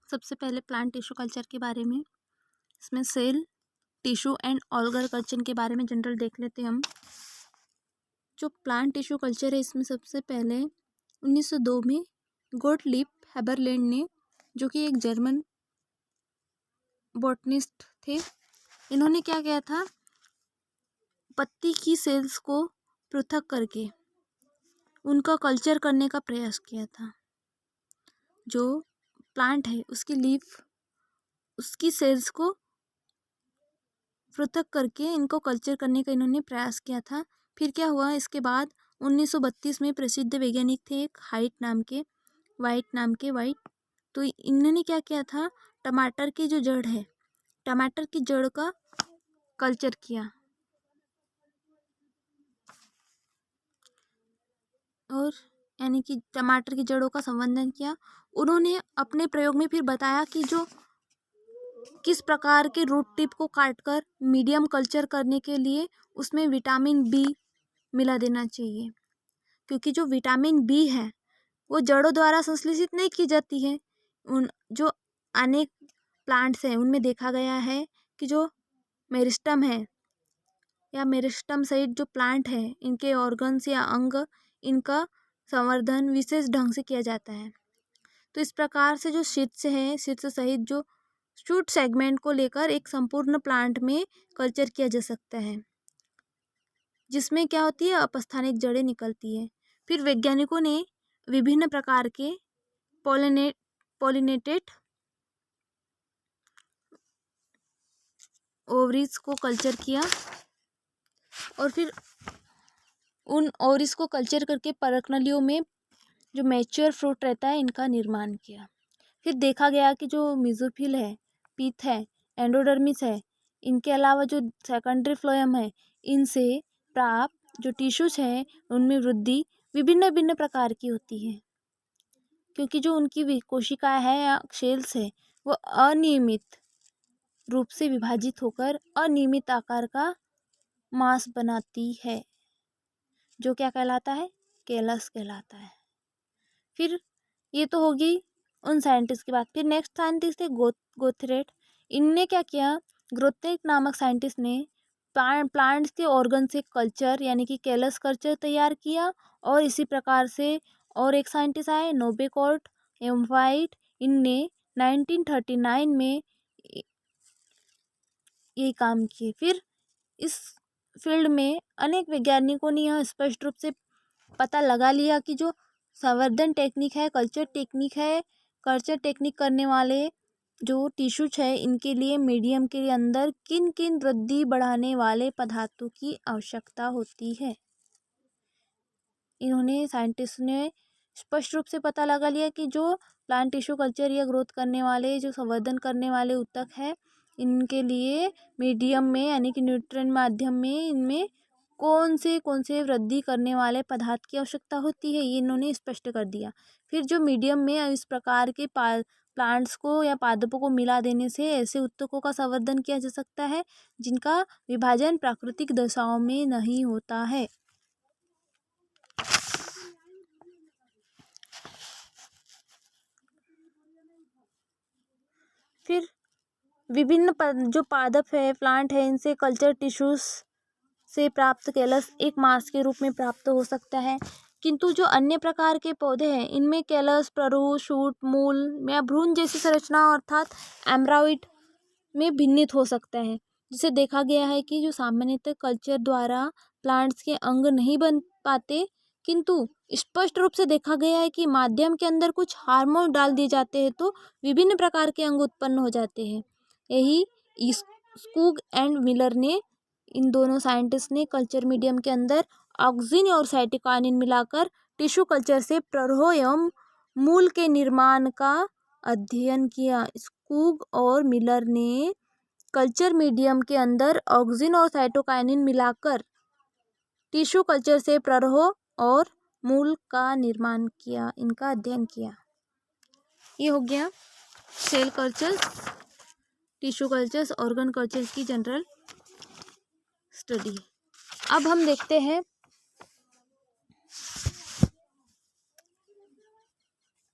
सबसे पहले plant tissue culture के बारे में, इसमें सेल टिश्यू एंड ऑल्गर कल्चर के बारे में जनरल देख लेते हैं हम। जो प्लांट टिश्यू कल्चर है, इसमें सबसे पहले 1902 में गोटलिब हेबरलैंड ने, जो कि एक जर्मन बॉटनिस्ट थे, इन्होंने क्या किया था, पत्ती की सेल्स को पृथक करके उनका कल्चर करने का प्रयास किया था। जो प्लांट है उसकी लीफ, उसकी सेल्स को पृथक करके इनको कल्चर करने का इन्होंने प्रयास किया था। फिर क्या हुआ, इसके बाद 1932 में प्रसिद्ध वैज्ञानिक थे एक वाइट, तो इन्होंने क्या किया था, टमाटर की जो जड़ है, टमाटर की जड़ का कल्चर किया और यानी कि टमाटर की जड़ों का संवर्धन किया। उन्होंने अपने प्रयोग में फिर बताया कि जो किस प्रकार के रूट टिप को काटकर मीडियम कल्चर करने के लिए उसमें विटामिन बी मिला देना चाहिए, क्योंकि जो विटामिन बी है वो जड़ों द्वारा संश्लेषित नहीं की जाती है। उन जो अनेक प्लांट्स हैं उनमें देखा गया है कि जो मेरिस्टम है या मेरिस्टम सहित जो प्लांट है, इनके ऑर्गन्स या अंग, इनका संवर्धन विशेष ढंग से किया जाता है। तो इस प्रकार से जो शीर्ष है, शीर्ष सहित जो शूट सेगमेंट को लेकर एक संपूर्ण प्लांट में कल्चर किया जा सकता है, जिसमें क्या होती है, अपस्थानिक जड़ें निकलती है। फिर वैज्ञानिकों ने विभिन्न प्रकार के पॉलिनेटेड ओवरीज को कल्चर किया और फिर उन ओवरीज को कल्चर करके परकनलियों में जो मैच्योर फ्रूट रहता है इनका निर्माण किया। फिर देखा गया कि जो मेसोफिल है, पीथ है, एंडोडर्मिस है, इनके अलावा जो सेकेंडरी फ्लोएम है, इनसे प्राप्त जो टिश्यूज हैं उनमें वृद्धि विभिन्न भिन्न प्रकार की होती है, क्योंकि जो उनकी कोशिकाएं है या सेल्स है वो अनियमित रूप से विभाजित होकर अनियमित आकार का मांस बनाती है, जो क्या कहलाता है, कैलस कहलाता है। फिर ये तो होगी उन साइंटिस्ट की बात। फिर नेक्स्ट साइंटिस्ट थे गोथरेट। इनने क्या किया, ग्रोथेट नामक साइंटिस्ट ने प्लांट्स के ऑर्गन से कल्चर यानी कि कैलस कल्चर तैयार किया। और इसी प्रकार से और एक साइंटिस्ट आए, नोबेकॉर्ट एवं वाइट, इनने 1939 में ये काम किए। फिर इस फील्ड में अनेक वैज्ञानिकों ने यह स्पष्ट रूप से पता लगा लिया कि जो संवर्धन टेक्निक है, कल्चर टेक्निक करने वाले जो टिश्यूज है, इनके लिए मीडियम के अंदर किन किन वृद्धि बढ़ाने वाले पदार्थों की आवश्यकता होती है। इन्होंने साइंटिस्ट ने स्पष्ट रूप से पता लगा लिया कि जो प्लांट टिश्यू कल्चर या ग्रोथ करने वाले, जो संवर्धन करने वाले ऊतक है, इनके लिए मीडियम में यानी कि न्यूट्रिएंट माध्यम में इनमें कौन से वृद्धि करने वाले पदार्थ की आवश्यकता होती है, ये इन्होंने स्पष्ट कर दिया। फिर जो मीडियम में इस प्रकार के प्लांट्स को या पादपों को मिला देने से ऐसे ऊतकों का संवर्धन किया जा सकता है जिनका विभाजन प्राकृतिक दशाओं में नहीं होता है। फिर विभिन्न जो पादप है, प्लांट है, इनसे कल्चर टिश्यूज से प्राप्त कैलस एक मांस के रूप में प्राप्त हो सकता है। किंतु जो अन्य प्रकार के पौधे हैं, इनमें कैलस प्ररूह, शूट, मूल या भ्रूण जैसी संरचना अर्थात एम्ब्रायोइड में भिन्नित हो सकता है, जिसे देखा गया है कि जो सामान्यतः कल्चर द्वारा प्लांट्स के अंग नहीं बन पाते, किंतु स्पष्ट रूप से देखा गया है कि माध्यम के अंदर कुछ हार्मोन डाल दिए जाते हैं तो विभिन्न प्रकार के अंग उत्पन्न हो जाते हैं। यही स्कूग एंड मिलर ने, इन दोनों साइंटिस्ट ने कल्चर मीडियम के अंदर ऑक्सिन और साइटोकाइनिन मिलाकर टिश्यू कल्चर से प्ररोह एवं मूल के निर्माण का अध्ययन किया। स्कूग और मिलर ने कल्चर मीडियम के अंदर ऑक्सिन और साइटोकाइनिन मिलाकर टिश्यू कल्चर से प्ररोह और मूल का निर्माण किया, इनका अध्ययन किया। ये हो गया cell cultures, tissue cultures, organ cultures की जनरल स्टडी। अब हम देखते हैं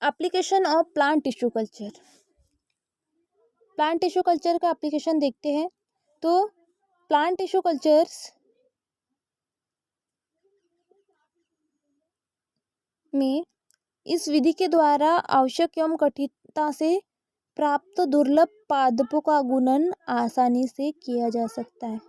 application of plant tissue culture. Plant tissue culture का एप्लीकेशन देखते हैं। तो प्लांट टिश्यू कल्चर्स में इस विधि के द्वारा आवश्यक एवं कठिनता से प्राप्त दुर्लभ पादपों का गुणन आसानी से किया जा सकता है।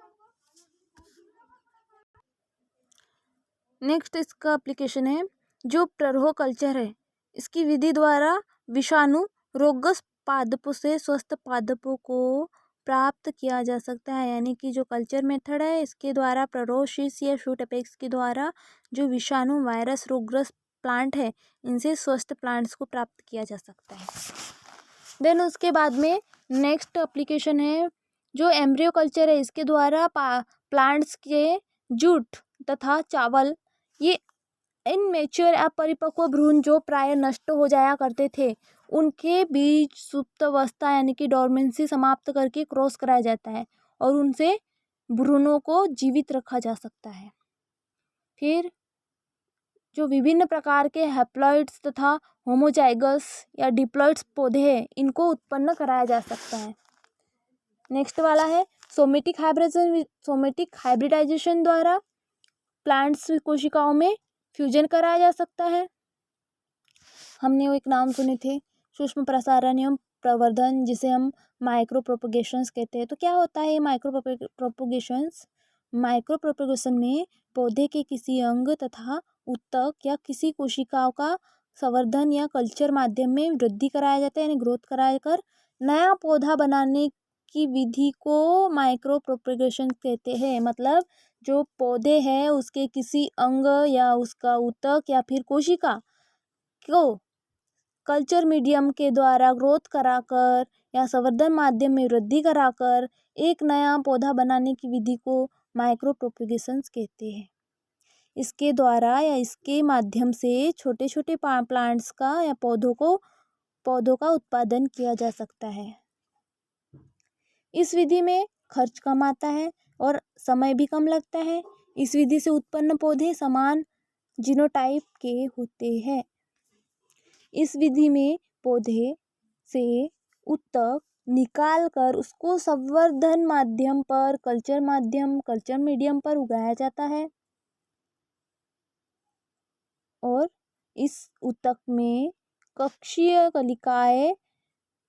नेक्स्ट इसका एप्लीकेशन है जो प्ररोह कल्चर है। इसकी विधि द्वारा विषाणु रोगग्रस्त पादपों से स्वस्थ पादपों को प्राप्त किया जा सकता है। यानी कि जो कल्चर मेथड है इसके द्वारा प्ररोह शीट्स या शूट अपेक्स के द्वारा जो विषाणु वायरस रोगग्रस्त प्लांट है इनसे स्वस्थ प्लांट्स को प्राप्त किया जा सकता है। देन उसके बाद में नेक्स्ट एप्लीकेशन है जो एम्ब्रियो कल्चर है। इसके द्वारा प्लांट्स के जूट तथा चावल ये इनमेच्योर अपरिपक्व भ्रूण जो प्राय नष्ट हो जाया करते थे उनके बीच सुप्तावस्था यानी कि डोरमेंसी समाप्त करके क्रॉस कराया जाता है और उनसे भ्रूणों को जीवित रखा जा सकता है। फिर जो विभिन्न प्रकार के हैप्लॉइड्स तथा होमोजाइगस या डिप्लॉइड्स पौधे हैं इनको उत्पन्न कराया जा सकता है। नेक्स्ट वाला है सोमेटिक हाइब्रिडाइजेशन द्वारा प्लांट्स कोशिकाओं में फ्यूजन कराया जा सकता है। हमने वो एक नाम सुने थे सूक्ष्म प्रसारण एवं प्रवर्धन जिसे हम माइक्रो प्रोपगेशंस कहते हैं। तो क्या होता है ये माइक्रो प्रोपगेशंस? माइक्रो प्रोपगेशन में पौधे के किसी अंग तथा उत्तक या किसी कोशिकाओं का संवर्धन या कल्चर माध्यम में वृद्धि कराया जाता है यानी ग्रोथ कराकर नया पौधा बनाने की विधि को माइक्रो प्रोपगेशन कहते हैं। मतलब जो पौधे हैं उसके किसी अंग या उसका उत्तक या फिर कोशिका को कल्चर मीडियम के द्वारा ग्रोथ कराकर या संवर्धन माध्यम में वृद्धि कराकर एक नया पौधा बनाने की विधि को माइक्रो प्रोपगेशंस कहते हैं। इसके द्वारा या इसके माध्यम से छोटे छोटे प्लांट्स का या पौधों का उत्पादन किया जा सकता है। इस विधि में खर्च कम आता है और समय भी कम लगता है। इस विधि से उत्पन्न पौधे समान जीनोटाइप के होते हैं। इस विधि में पौधे से उत्तक निकाल कर उसको संवर्धन माध्यम पर कल्चर मीडियम पर उगाया जाता है और इस उत्तक में कक्षीय कलिकाएं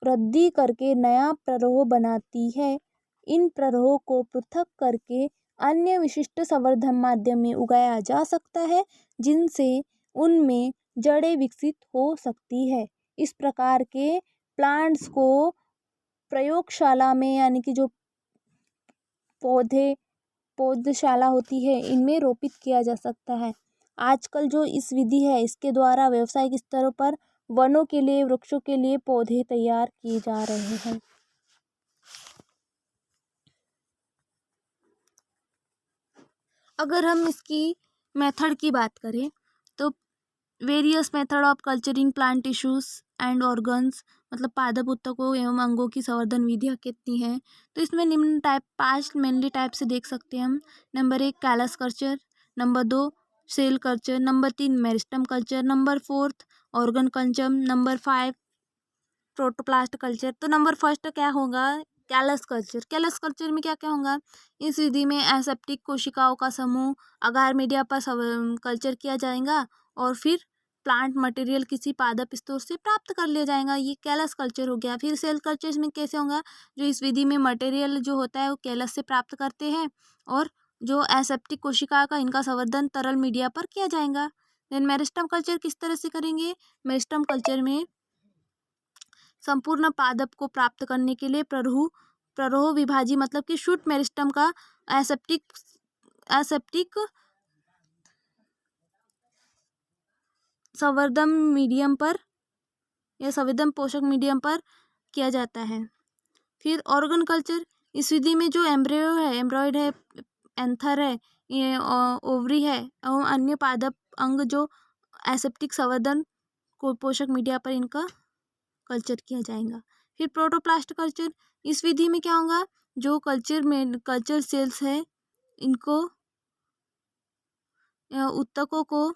वृद्धि करके नया प्ररोह बनाती है। इन प्ररोह को पृथक करके अन्य विशिष्ट संवर्धन माध्यम में उगाया जा सकता है जिनसे उनमें जड़ें विकसित हो सकती है। इस प्रकार के प्लांट्स को प्रयोगशाला में यानी कि जो पौधशाला होती है इनमें रोपित किया जा सकता है। आजकल जो इस विधि है इसके द्वारा व्यावसायिक स्तरों पर वनों के लिए वृक्षों के लिए पौधे तैयार किए जा रहे हैं। अगर हम इसकी मेथड की बात करें तो various method of culturing plant tissues and organs मतलब पादप उत्तकों एवं अंगों की संवर्धन विधियाँ कितनी हैं। तो इसमें निम्न टाइप 5 मेनली टाइप से देख सकते हैं हम। Number 1 callus culture, number 2 cell culture, number 3 meristem culture, number 4 organ culture, number 5 protoplast culture. तो नंबर फर्स्ट क्या होगा? Callus culture. कैलस कल्चर में क्या क्या होगा? इस विधि में एसेप्टिक कोशिकाओं का समूह अगार मीडिया पर कल्चर किया जाएगा और फिर प्लांट मटेरियल किसी पादप स्रोत से प्राप्त कर लिया जाएगा। ये कैलस कल्चर हो गया। फिर सेल कल्चर में कैसे होगा? जो इस विधि में मटेरियल जो होता है वो कैलस से प्राप्त करते हैं और जो एसेप्टिक कोशिका का इनका संवर्धन तरल मीडिया पर किया जाएगा। देन मेरिस्टम कल्चर किस तरह से करेंगे? मेरिस्टम कल्चर में संपूर्ण पादप को प्राप्त करने के लिए प्ररोह विभाजी मतलब कि शूट मेरिस्टम का एसेप्टिक संवर्धन मीडियम पर या संवेदन पोषक मीडियम पर किया जाता है। फिर ऑर्गन कल्चर, इस विधि में जो एम्ब्रॉयड है, एंथर है, ये ओवरी है एवं अन्य पादप अंग जो एसेप्टिक संवर्धन को पोषक मीडिया पर इनका कल्चर किया जाएगा। फिर प्रोटोप्लास्ट कल्चर, इस विधि में क्या होगा? जो कल्चर सेल्स है इनको उत्तकों को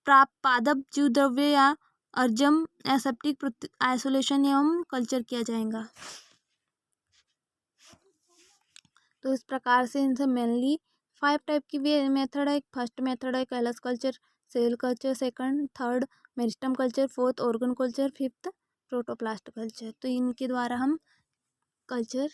प्राप्त पादप जीव द्रव्य या अर्जम एसेप्टिक आइसोलेशन एवं कल्चर किया जाएगा। तो इस प्रकार से इनसे मेनली 5 टाइप की भी मेथड है। एक फर्स्ट मेथड है callus culture, cell culture, second, third meristem culture, fourth organ culture, fifth protoplast culture. तो इनके द्वारा हम कल्चर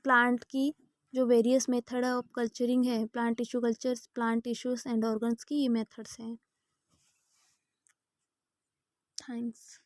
प्लांट की जो वेरियस मेथड ऑफ कल्चरिंग है, plant tissue cultures, plant tissues and organs की, ये मेथड्स हैं। थैंक्स।